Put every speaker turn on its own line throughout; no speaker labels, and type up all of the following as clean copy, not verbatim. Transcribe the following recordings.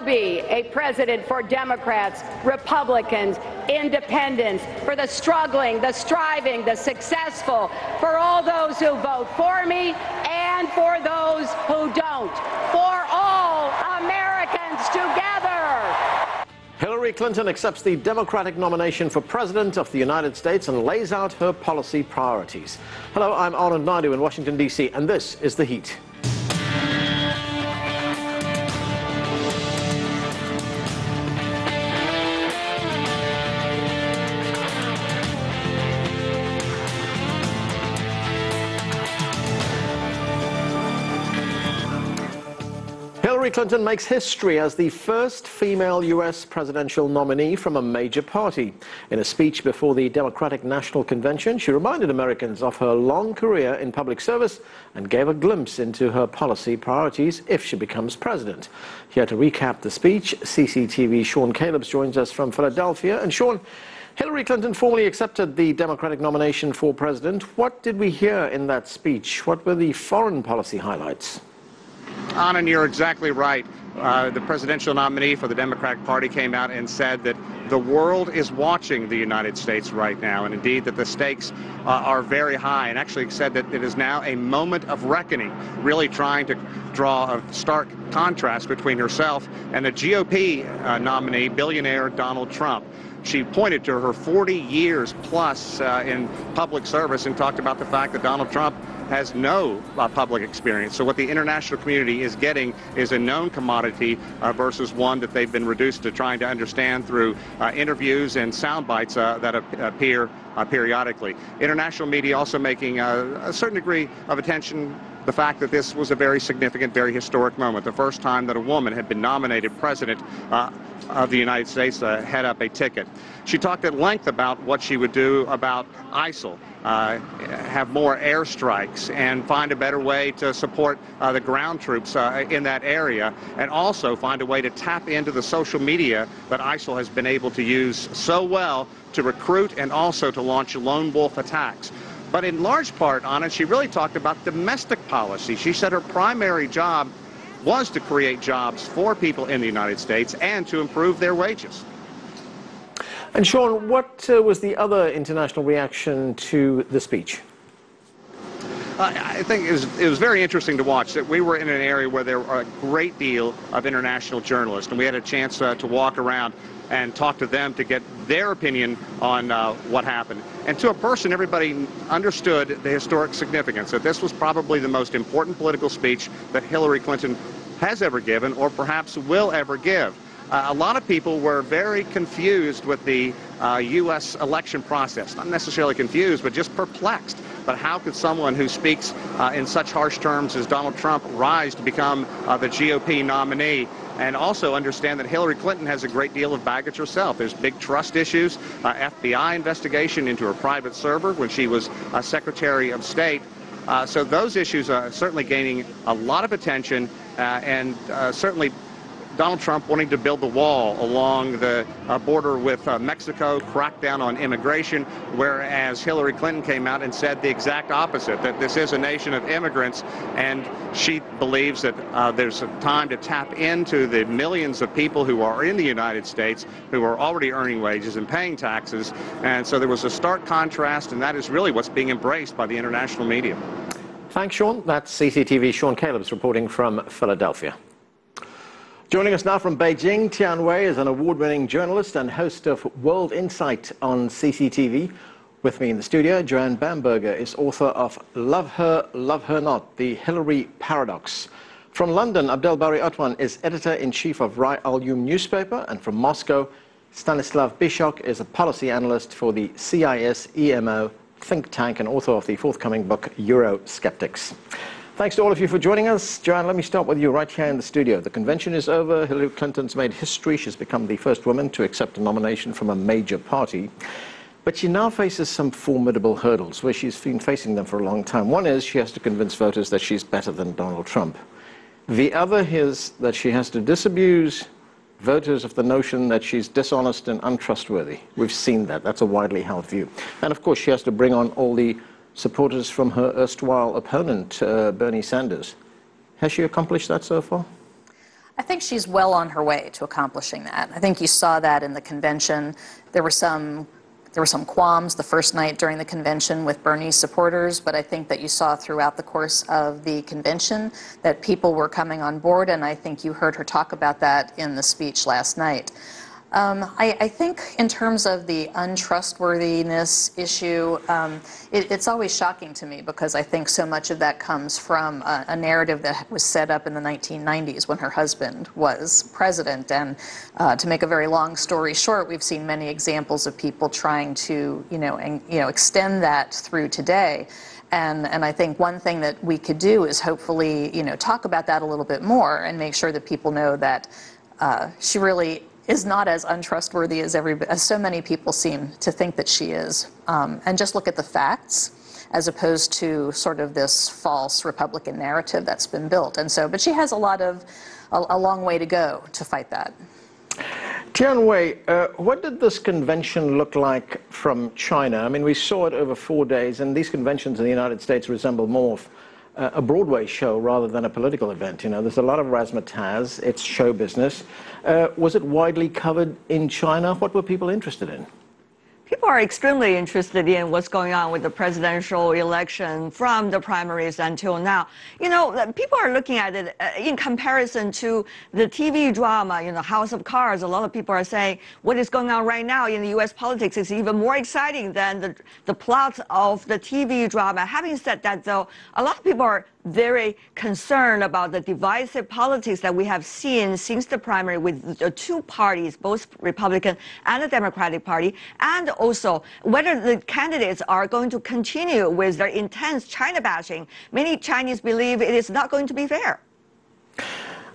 be a president for Democrats, Republicans, independents, for the struggling, the striving, the successful, for all those who vote for me and for those who don't, for all Americans together.
Hillary Clinton accepts the Democratic nomination for President of the United States and lays out her policy priorities. Hello, I'm Anand Naidu in Washington, D.C., and this is The Heat. Hillary Clinton makes history as the first female U.S. presidential nominee from a major party. In a speech before the Democratic National Convention, she reminded Americans of her long career in public service and gave a glimpse into her policy priorities if she becomes president. Here to recap the speech, CCTV Sean Calebs joins us from Philadelphia. And Sean, Hillary Clinton formally accepted the Democratic nomination for president. What did we hear in that speech? What were the foreign policy highlights?
Anand, you're exactly right. The presidential nominee for the Democratic Party came out and said that the world is watching the United States right now, and indeed that the stakes are very high, and actually said that it is now a moment of reckoning, really trying to draw a stark contrast between herself and the GOP nominee, billionaire Donald Trump. She pointed to her 40 years plus in public service and talked about the fact that Donald Trump has no public experience. So what the international community is getting is a known commodity versus one that they've been reduced to trying to understand through interviews and sound bites that appear periodically. International media also making a certain degree of attention the fact that this was a very significant, very historic moment, the first time that a woman had been nominated president of the United States to head up a ticket. She talked at length about what she would do about ISIL, have more airstrikes and find a better way to support the ground troops in that area, and also find a way to tap into the social media that ISIL has been able to use so well to recruit and also to launch lone wolf attacks. But in large part, Anna, she really talked about domestic policy. She said her primary job was to create jobs for people in the United States and to improve their wages.
And Sean, what was the other international reaction to the speech?
I think it was very interesting to watch that we were in an area where there were a great deal of international journalists, and we had a chance to walk around and talk to them to get their opinion on what happened. And to a person, everybody understood the historic significance, that this was probably the most important political speech that Hillary Clinton has ever given, or perhaps will ever give. A lot of people were very confused with the U.S. election process. Not necessarily confused, but just perplexed. But how could someone who speaks in such harsh terms as Donald Trump rise to become the GOP nominee? And also understand that Hillary Clinton has a great deal of baggage herself. There's big trust issues, FBI investigation into her private server when she was Secretary of State. So those issues are certainly gaining a lot of attention, and certainly Donald Trump wanting to build the wall along the border with Mexico, crack down on immigration, whereas Hillary Clinton came out and said the exact opposite, that this is a nation of immigrants, and she believes that there's a time to tap into the millions of people who are in the United States who are already earning wages and paying taxes. And so there was a stark contrast, and that is really what's being embraced by the international media.
Thanks, Sean. That's CCTV Sean Calebs reporting from Philadelphia. Joining us now from Beijing, Tian Wei is an award-winning journalist and host of World Insight on CCTV. With me in the studio, Joanne Bamberger is author of Love Her Not, The Hillary Paradox. From London, Abdel Bari Otwan is editor-in-chief of Rai Al-Yum newspaper, and from Moscow, Stanislav Bishok is a policy analyst for the CIS-EMO think tank and author of the forthcoming book, Eurosceptics. Thanks to all of you for joining us. Joanne, let me start with you right here in the studio. The convention is over. Hillary Clinton's made history. She's become the first woman to accept a nomination from a major party. But she now faces some formidable hurdles, where she's been facing them for a long time. One is she has to convince voters that she's better than Donald Trump. The other is that she has to disabuse voters of the notion that she's dishonest and untrustworthy. We've seen that. That's a widely held view. And of course, she has to bring on all the supporters from her erstwhile opponent, Bernie Sanders. Has she accomplished that so far?
I think she's well on her way to accomplishing that. I think you saw that in the convention. There were some qualms the first night during the convention with Bernie's supporters, but I think that you saw throughout the course of the convention that people were coming on board, and I think you heard her talk about that in the speech last night. I think in terms of the untrustworthiness issue, it's always shocking to me because I think so much of that comes from a narrative that was set up in the 1990s when her husband was president. And to make a very long story short, we've seen many examples of people trying to, extend that through today. And I think one thing that we could do is hopefully, talk about that a little bit more and make sure that people know that she really is not as untrustworthy as so many people seem to think that she is. And just look at the facts as opposed to sort of this false Republican narrative that's been built. And so, but she has a long way to go to fight that.
Tian Wei, what did this convention look like from China? I mean, we saw it over 4 days, and these conventions in the United States resemble more a Broadway show rather than a political event. There's a lot of razzmatazz. It's show business. Was it widely covered in China? What were people interested in?
People are extremely interested in what's going on with the presidential election from the primaries until now. People are looking at it in comparison to the TV drama, House of Cards. A lot of people are saying what is going on right now in the U.S. politics is even more exciting than the plot of the TV drama. Having said that, though, a lot of people are very concerned about the divisive politics that we have seen since the primary with the two parties, both Republican and the Democratic Party, and also whether the candidates are going to continue with their intense China bashing. Many Chinese believe it is not going to be fair.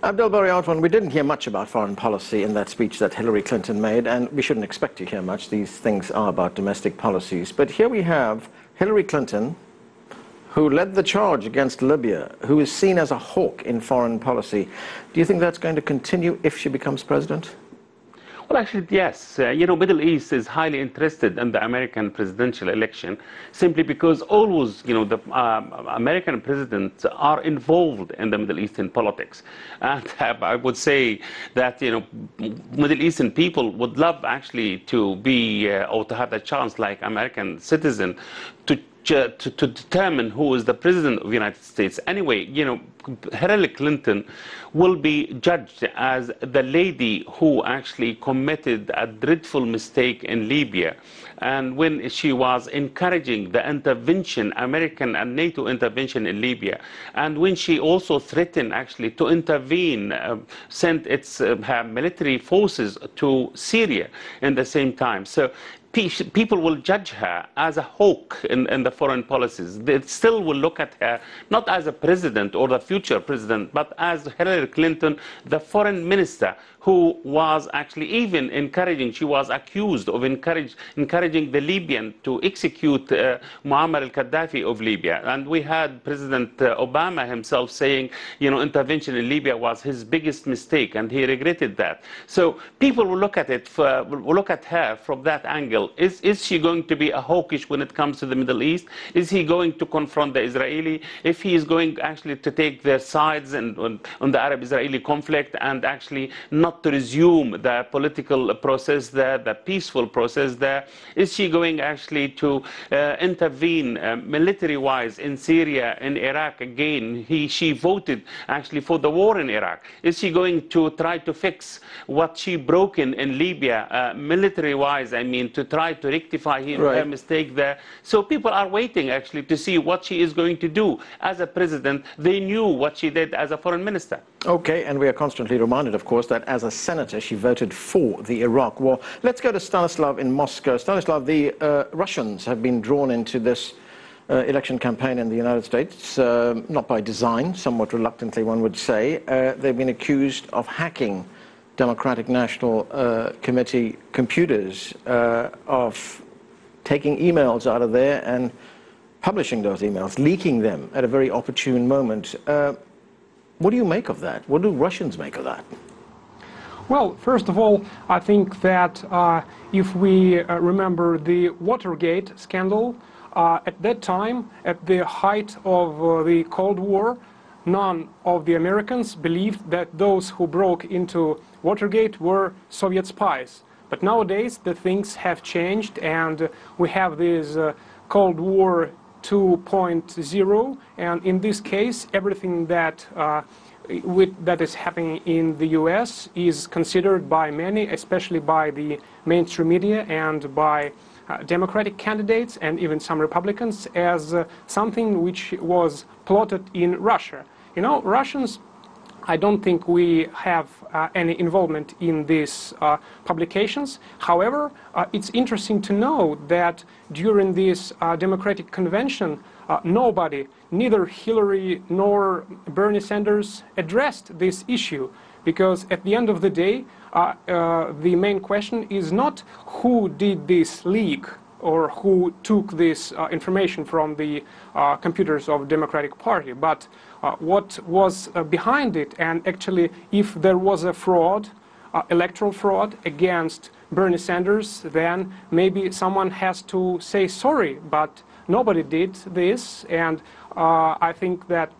Abdel-Bari Arfan, we didn't hear much about foreign policy in that speech that Hillary Clinton made, and we shouldn't expect to hear much. These things are about domestic policies. But here we have Hillary Clinton, who led the charge against Libya, who is seen as a hawk in foreign policy. Do you think that's going to continue if she becomes president?
Well, actually, yes. Middle East is highly interested in the American presidential election simply because always, the American presidents are involved in the Middle Eastern politics. And I would say that, Middle Eastern people would love actually to be or to have the chance like American citizen to determine who is the president of the United States. Anyway, Hillary Clinton will be judged as the lady who actually committed a dreadful mistake in Libya. And when she was encouraging the intervention, American and NATO intervention in Libya, and when she also threatened actually to intervene, sent her military forces to Syria in the same time. So people will judge her as a hawk in the foreign policies. They still will look at her not as a president or the future president, but as Hillary Clinton, the foreign minister, who was actually even encouraging, she was accused of encouraging the Libyan to execute Muammar al-Gaddafi of Libya. And we had President Obama himself saying, intervention in Libya was his biggest mistake, and he regretted that. So people will look at it, will look at her from that angle. Is she going to be a hawkish when it comes to the Middle East? Is he going to confront the Israeli? If he is going actually to take their sides on the Arab-Israeli conflict and actually not to resume the political process there, the peaceful process there? Is she going actually to intervene military-wise in Syria, in Iraq again? She voted actually for the war in Iraq. Is she going to try to fix what she broke in Libya, military-wise, I mean, to try to rectify her mistake there? So people are waiting actually to see what she is going to do as a president. They knew what she did as a foreign minister.
Okay, and we are constantly reminded, of course, that as a senator, she voted for the Iraq war. Let's go to Stanislav in Moscow. Stanislav, the Russians have been drawn into this election campaign in the United States, not by design, somewhat reluctantly, one would say. They've been accused of hacking Democratic National Committee computers, of taking emails out of there and publishing those emails, leaking them at a very opportune moment. What do you make of that? What do Russians make of that?
Well, first of all, I think that if we remember the Watergate scandal, at that time, at the height of the Cold War, none of the Americans believed that those who broke into Watergate were Soviet spies. But nowadays the things have changed, and we have this Cold War 2.0, and in this case everything that that is happening in the US is considered by many, especially by the mainstream media and by Democratic candidates and even some Republicans, as something which was plotted in Russia. You know, Russians, I don't think we have any involvement in these publications. However, it's interesting to know that during this Democratic convention, nobody, neither Hillary nor Bernie Sanders, addressed this issue, because at the end of the day, the main question is not who did this leak or who took this information from the computers of Democratic Party, but what was behind it, and actually if there was a fraud, electoral fraud against Bernie Sanders, then maybe someone has to say sorry, but nobody did this, and I think that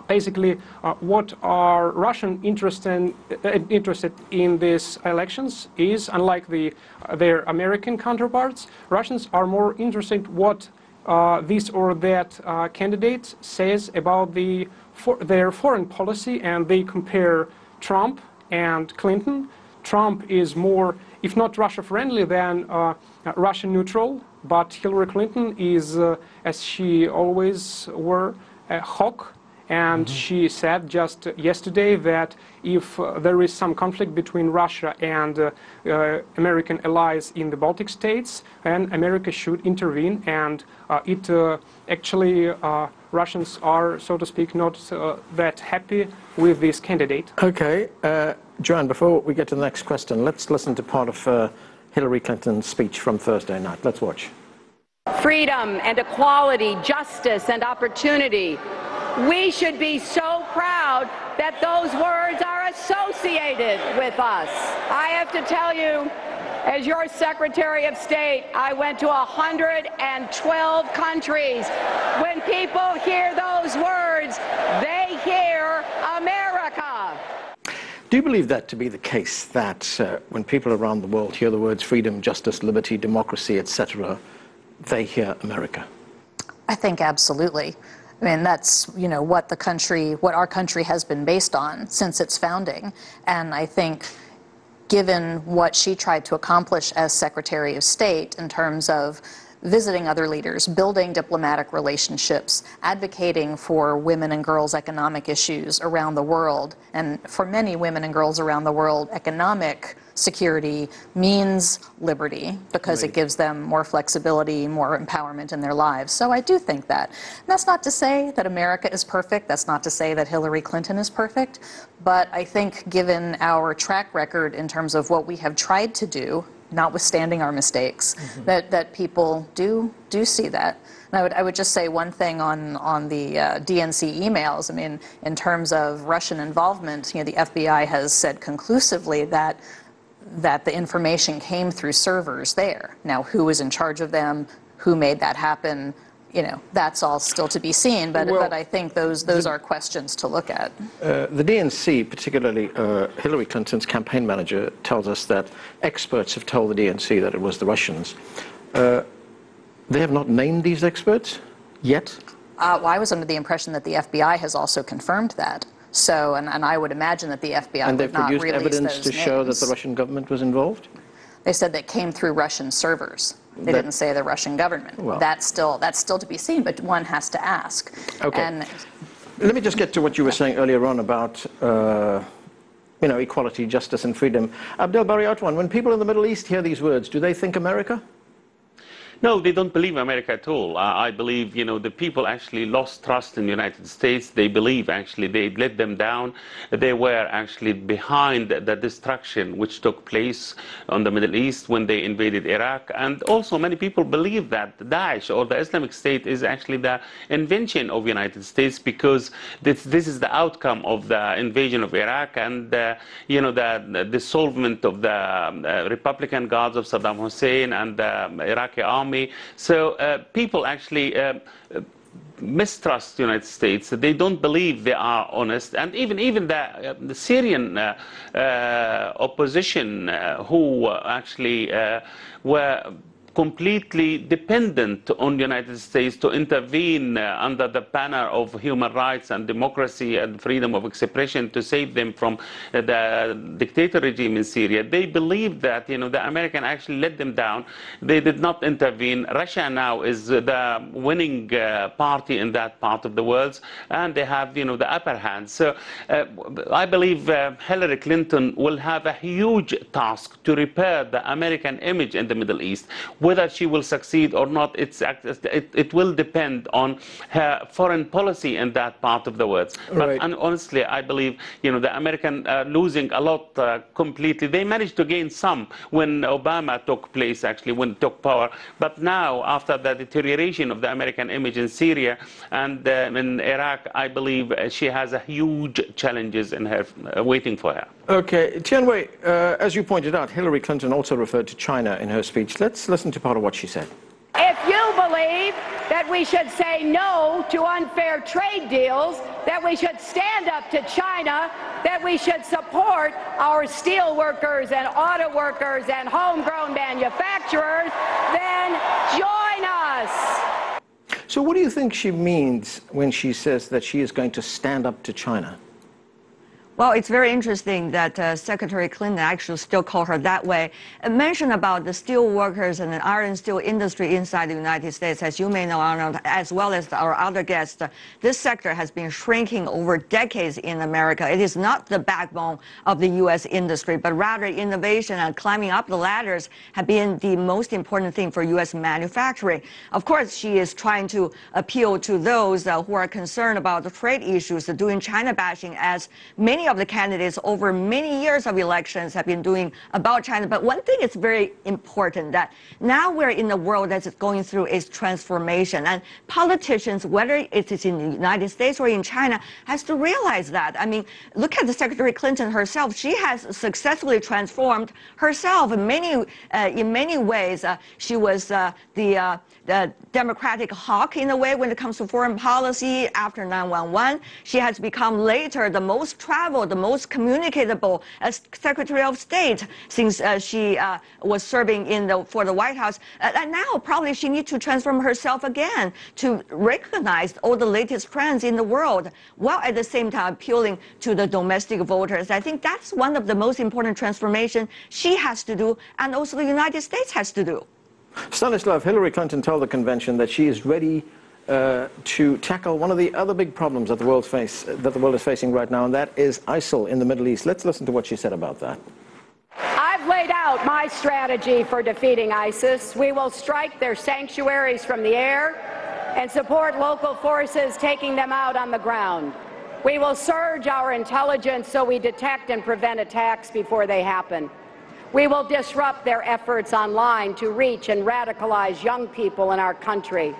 basically what are Russian interested in these elections is, unlike their American counterparts, Russians are more interested what this or that candidate says about their foreign policy, and they compare Trump and Clinton. Trump is more, if not Russia-friendly, then Russia-neutral, but Hillary Clinton is, as she always were, a hawk. And she said just yesterday that if there is some conflict between Russia and American allies in the Baltic states, then America should intervene. And actually, Russians are, so to speak, not that happy with this candidate.
Okay. Joanne, before we get to the next question, let's listen to part of Hillary Clinton's speech from Thursday night. Let's watch.
Freedom and equality, justice and opportunity. We should be so proud that those words are associated with us. I have to tell you, as your Secretary of State, I went to 112 countries. When people hear those words, they hear America.
Do you believe that to be the case, that when people around the world hear the words freedom, justice, liberty, democracy, etc., they hear America?
I think absolutely. I mean, that's, you know, what our country has been based on since its founding. And I think given what she tried to accomplish as Secretary of State in terms of visiting other leaders, building diplomatic relationships, advocating for women and girls' economic issues around the world, and for many women and girls around the world, economic security means liberty because it gives them more flexibility, more empowerment in their lives. So I do think that. And that's not to say that America is perfect. That's not to say that Hillary Clinton is perfect. But I think given our track record in terms of what we have tried to do, notwithstanding our mistakes, that people do see that. And I would just say one thing on the DNC emails. I mean, in terms of Russian involvement, you know, the FBI has said conclusively that the information came through servers there. Now, who was in charge of them, who made that happen, you know, that's all still to be seen, but I think those are questions to look at.
The DNC, particularly Hillary Clinton's campaign manager, tells us that experts have told the DNC that it was the Russians. They have not named these experts yet?
Well, I was under the impression that the FBI has also confirmed that. So, and I would imagine that the FBI would not release those names. And they've produced
evidence to show that the Russian government was involved?
They said that came through Russian servers. They didn't say the Russian government. Well, that's still to be seen, but one has to ask.
Okay.
And
let me just get to what you were saying earlier on about you know, equality, justice, and freedom. Abdel Bari Atwan, when people in the Middle East hear these words, do they think America?
No, they don't believe America at all. I believe, you know, the people actually lost trust in the United States. They believe, actually, they let them down. They were actually behind the destruction which took place on the Middle East when they invaded Iraq. And also, many people believe that Daesh, or the Islamic State, is actually the invention of the United States, because this is the outcome of the invasion of Iraq and, you know, the dissolvement of the Republican guards of Saddam Hussein and the Iraqi army. So people actually mistrust the United States. They don't believe they are honest, and even the Syrian opposition who actually were completely dependent on the United States to intervene under the banner of human rights and democracy and freedom of expression to save them from the dictator regime in Syria. They believed that the American actually let them down. They did not intervene. Russia now is the winning party in that part of the world, and they have the upper hand. So I believe Hillary Clinton will have a huge task to repair the American image in the Middle East. Whether she will succeed or not, it will depend on her foreign policy in that part of the world.
Right.
But honestly, I believe the American losing a lot completely. They managed to gain some when Obama took place, actually, when he took power. But now, after the deterioration of the American image in Syria and in Iraq, I believe she has a huge challenges in her waiting for her.
Okay, Tianwei, as you pointed out, Hillary Clinton also referred to China in her speech. Let's listen to part of what she said.
If you believe that we should say no to unfair trade deals, that we should stand up to China, that we should support our steel workers and auto workers and homegrown manufacturers, then join us.
So what do you think she means when she says that she is going to stand up to China?
Well, it's very interesting that Secretary Clinton actually still called her that way. And mentioned about the steel workers and the iron and steel industry inside the United States, as you may know, Arnold, as well as our other guests, this sector has been shrinking over decades in America. It is not the backbone of the U.S. industry, but rather innovation and climbing up the ladders have been the most important thing for U.S. manufacturing. Of course, she is trying to appeal to those who are concerned about the trade issues, doing China bashing, as many of the candidates over many years of elections have been doing about China. But one thing is very important, that now we're in a world that's going through its transformation, and politicians, whether it is in the United States or in China, has to realize that. I mean, look at the Secretary Clinton herself. She has successfully transformed herself in many ways. She was the Democratic hawk in a way when it comes to foreign policy after 9/11. She has become later the most traveled, the most communicatable as Secretary of State since she was serving for the White House. And now probably she needs to transform herself again to recognize all the latest trends in the world, while at the same time appealing to the domestic voters. I think that's one of the most important transformations she has to do, and also the United States has to do.
Stanislav, Hillary Clinton told the convention that she is ready to tackle one of the other big problems that the world is facing right now, and that is ISIL in the Middle East. Let's listen to what she said about that.
I've laid out my strategy for defeating ISIS. We will strike their sanctuaries from the air and support local forces taking them out on the ground. We will surge our intelligence so we detect and prevent attacks before they happen. We will disrupt their efforts online to reach and radicalize young people in our country.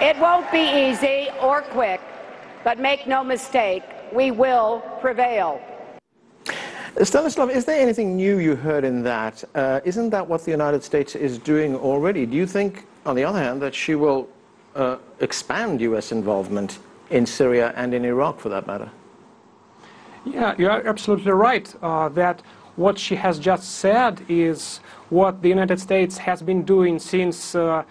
It won't be easy or quick, but make no mistake, we will prevail.
Stanislav, is there anything new you heard in that? Isn't that what the United States is doing already? Do you think, on the other hand, that she will expand U.S. involvement in Syria and in Iraq, for that matter?
Yeah, you are absolutely right that what she has just said is what the United States has been doing since the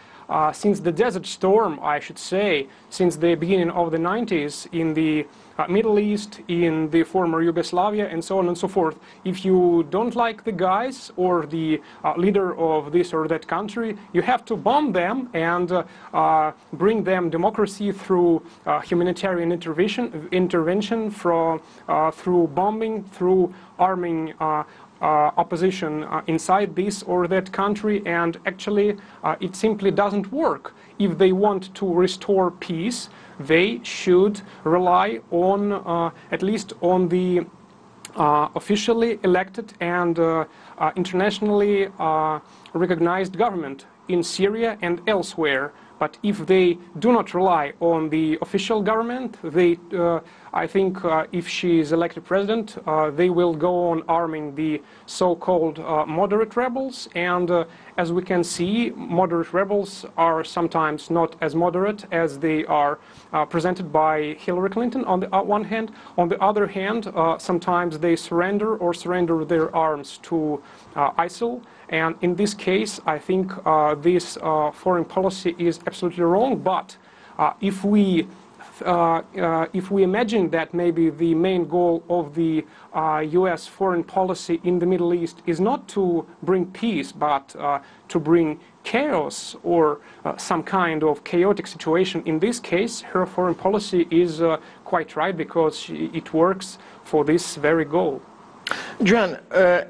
Desert Storm, I should say, since the beginning of the 90s in the Middle East, in the former Yugoslavia, and so on and so forth. If you don't like the guys or the leader of this or that country, you have to bomb them and bring them democracy through humanitarian intervention through bombing, through arming opposition inside this or that country, and actually it simply doesn't work. If they want to restore peace, they should rely on at least on the officially elected and internationally recognized government in Syria and elsewhere. But if they do not rely on the official government, I think if she is elected president, they will go on arming the so-called moderate rebels. And as we can see, moderate rebels are sometimes not as moderate as they are presented by Hillary Clinton on the one hand. On the other hand, sometimes they surrender their arms to ISIL. And in this case, I think this foreign policy is absolutely wrong. But if we imagine that maybe the main goal of the U.S. foreign policy in the Middle East is not to bring peace, but to bring chaos or some kind of chaotic situation, in this case, her foreign policy is quite right, because it works for this very goal.
Joanne,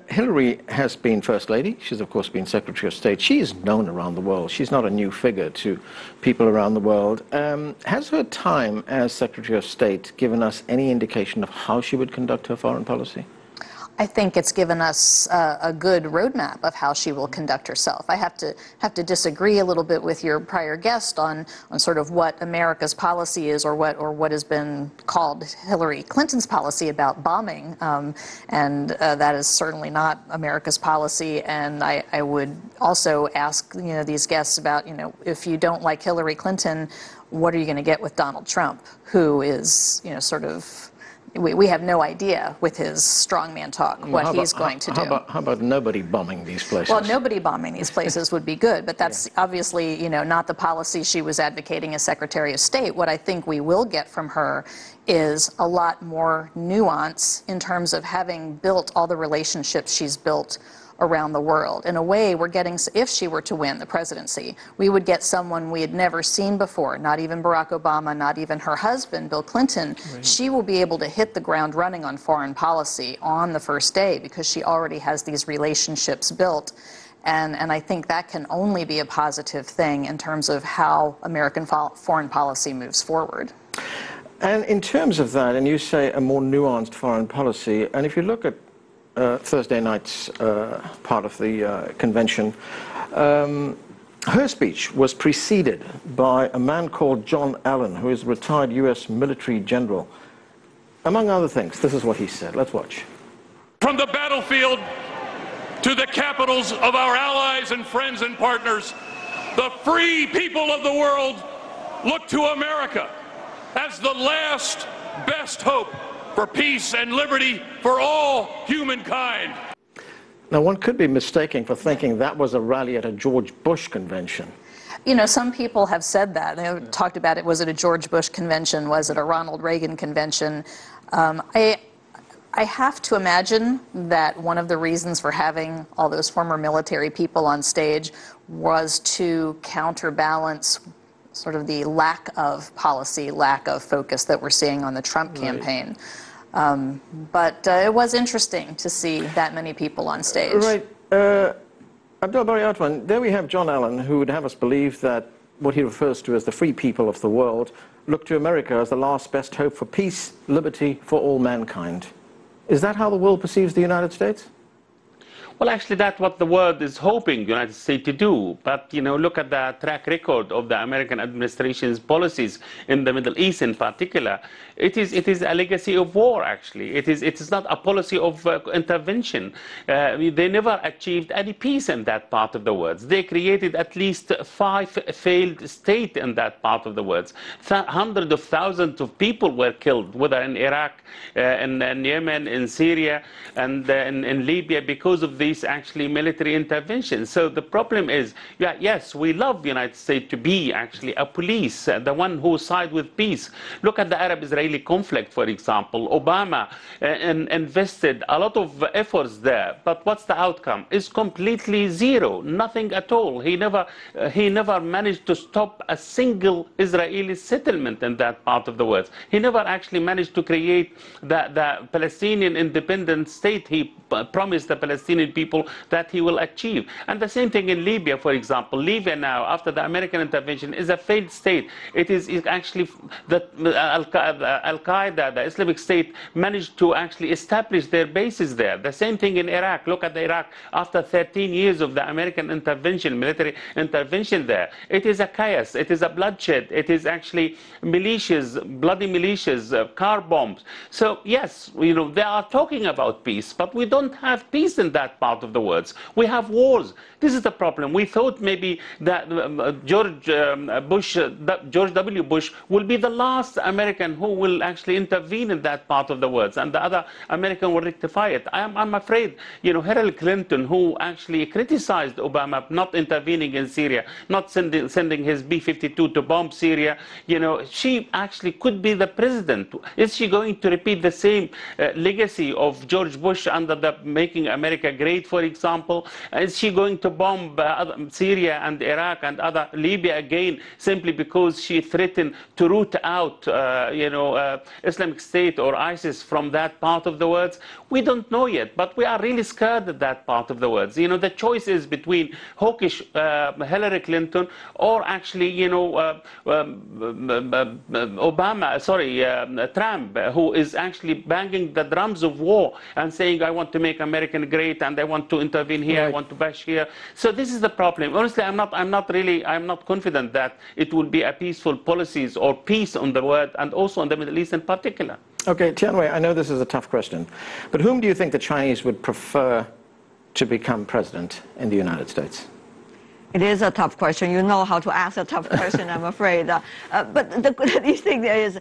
Hillary has been First Lady. She's, of course, been Secretary of State. She is known around the world. She's not a new figure to people around the world. Has her time as Secretary of State given us any indication of how she would conduct her foreign policy?
I think it's given us a good roadmap of how she will conduct herself. I have to disagree a little bit with your prior guest on sort of what America's policy is, or what has been called Hillary Clinton's policy about bombing, and that is certainly not America's policy. And I would also ask these guests about if you don't like Hillary Clinton, what are you going to get with Donald Trump, who is sort of. We have no idea with his strongman talk what he's going to do.
How about nobody bombing these places?
Well, nobody bombing these places would be good, but that's obviously not the policy she was advocating as Secretary of State. What I think we will get from her is a lot more nuance in terms of having built all the relationships she's built around the world. In a way, we're getting, if she were to win the presidency, we would get someone we had never seen before, not even Barack Obama, not even her husband, Bill Clinton. Right. She will be able to hit the ground running on foreign policy on the first day, because she already has these relationships built. And I think that can only be a positive thing in terms of how American foreign policy moves forward.
And in terms of that, and you say a more nuanced foreign policy, and if you look at Thursday night's part of the convention, her speech was preceded by a man called John Allen, who is a retired U.S. military general. Among other things, this is what he said. Let's watch.
From the battlefield to the capitals of our allies and friends and partners, the free people of the world look to America as the last best hope for peace and liberty for all humankind.
Now, one could be mistaken for thinking that was a rally at a George Bush convention.
Some people have said that. They have talked about it. Was it a George Bush convention? Was it a Ronald Reagan convention? I have to imagine that one of the reasons for having all those former military people on stage was to counterbalance sort of the lack of policy, lack of focus that we're seeing on the Trump campaign. But it was interesting to see that many people on stage.
Right. Abdul Bari Atwan, there we have John Allen, who would have us believe that what he refers to as the free people of the world look to America as the last best hope for peace, liberty for all mankind. Is that how the world perceives the United States?
Well, actually, that's what the world is hoping the United States to do. But, look at the track record of the American administration's policies in the Middle East in particular. It is a legacy of war, actually. It is not a policy of intervention. They never achieved any peace in that part of the world. They created at least 5 failed states in that part of the world. Hundreds of thousands of people were killed, whether in Iraq, in Yemen, in Syria, and in Libya, because of these actually military interventions. So the problem is, yes, we love the United States to be actually a police, the one who sides with peace. Look at the Arab-Israeli conflict, for example. Obama invested a lot of efforts there, but what's the outcome? It's completely zero, nothing at all. He never managed to stop a single Israeli settlement in that part of the world. He never actually managed to create the Palestinian independent state he promised the Palestinian people that he will achieve. And the same thing in Libya, for example. Libya now, after the American intervention, is a failed state. It is actually the Al-Qaeda, the Islamic State, managed to actually establish their bases there. The same thing in Iraq. Look at Iraq after 13 years of the American intervention, military intervention there. It is a chaos. It is a bloodshed. It is actually militias, bloody militias, car bombs. So yes, they are talking about peace, but we don't have peace in that part of the world. We have wars. This is the problem. We thought maybe that George W. Bush will be the last American who will actually intervene in that part of the world, and the other American will rectify it. I'm afraid, Hillary Clinton, who actually criticized Obama not intervening in Syria, not sending his B-52 to bomb Syria, she actually could be the president. Is she going to repeat the same legacy of George Bush under the Making America Great, for example? Is she going to bomb Syria and Iraq and other Libya again simply because she threatened to root out Islamic State or ISIS from that part of the world? We don't know yet, but we are really scared at that part of the world. The choice is between hawkish Hillary Clinton or actually Trump, who is actually banging the drums of war and saying, I want to make America great and I want to intervene here, I want to bash here. So this is the problem. Honestly, I'm not confident that it will be a peaceful policies or peace on the world and also on the Middle East in particular.
Okay, Tianwei, I know this is a tough question, but whom do you think the Chinese would prefer to become president in the United States?
It is a tough question. You know how to ask a tough question, I'm afraid. But the thing is,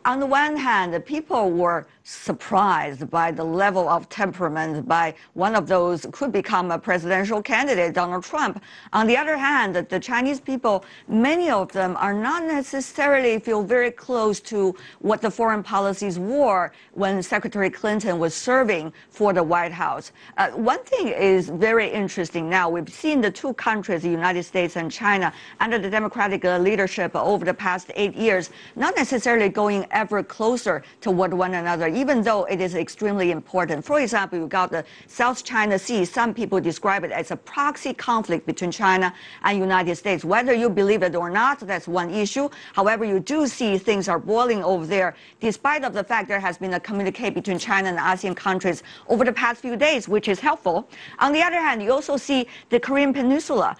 on the one hand, people were surprised by the level of temperament by one of those could become a presidential candidate, Donald Trump. On the other hand, the Chinese people, many of them are not necessarily feel very close to what the foreign policies were when Secretary Clinton was serving for the White House. One thing is very interesting now. We've seen the two countries, the United States and China, under the Democratic leadership over the past 8 years, not necessarily going ever closer toward one another, even though it is extremely important. For example, you got the South China Sea. Some people describe it as a proxy conflict between China and United States. Whether you believe it or not, that's one issue. However, you do see things are boiling over there, despite of the fact there has been a communique between China and ASEAN countries over the past few days, which is helpful. On the other hand, you also see the Korean Peninsula.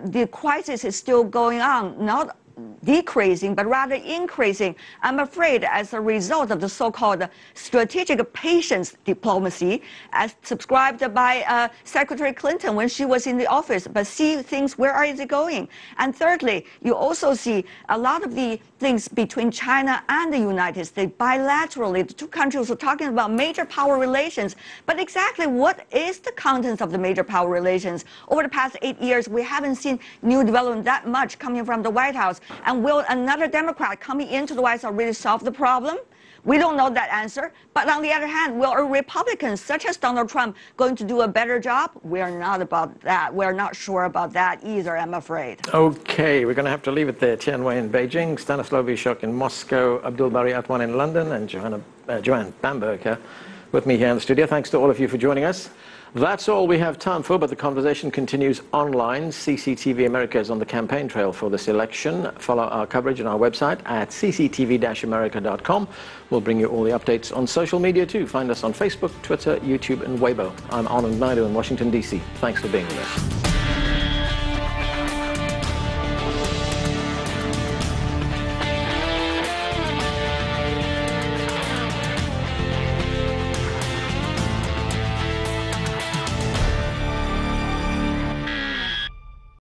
The crisis is still going on, not decreasing, but rather increasing, I'm afraid, as a result of the so-called strategic patience diplomacy, as subscribed by Secretary Clinton when she was in the office. But see things, where is it going? And thirdly, you also see a lot of the things between China and the United States bilaterally. The two countries are talking about major power relations. But exactly what is the contents of the major power relations? Over the past 8 years, we haven't seen new development that much coming from the White House. And will another Democrat coming into the White House really solve the problem? We don't know that answer. But on the other hand, will a Republican such as Donald Trump going to do a better job? We're not about that. We're not sure about that either, I'm afraid.
Okay, we're going to have to leave it there. Tianwei in Beijing, Stanislaw Wyszok in Moscow, Abdul Bari Atwan in London, and Joanne Bamberg here with me here in the studio. Thanks to all of you for joining us. That's all we have time for, but the conversation continues online. CCTV America is on the campaign trail for this election. Follow our coverage on our website at cctv-america.com. We'll bring you all the updates on social media too. Find us on Facebook, Twitter, YouTube, and Weibo. I'm Anand Naidu in Washington, D.C. Thanks for being with us.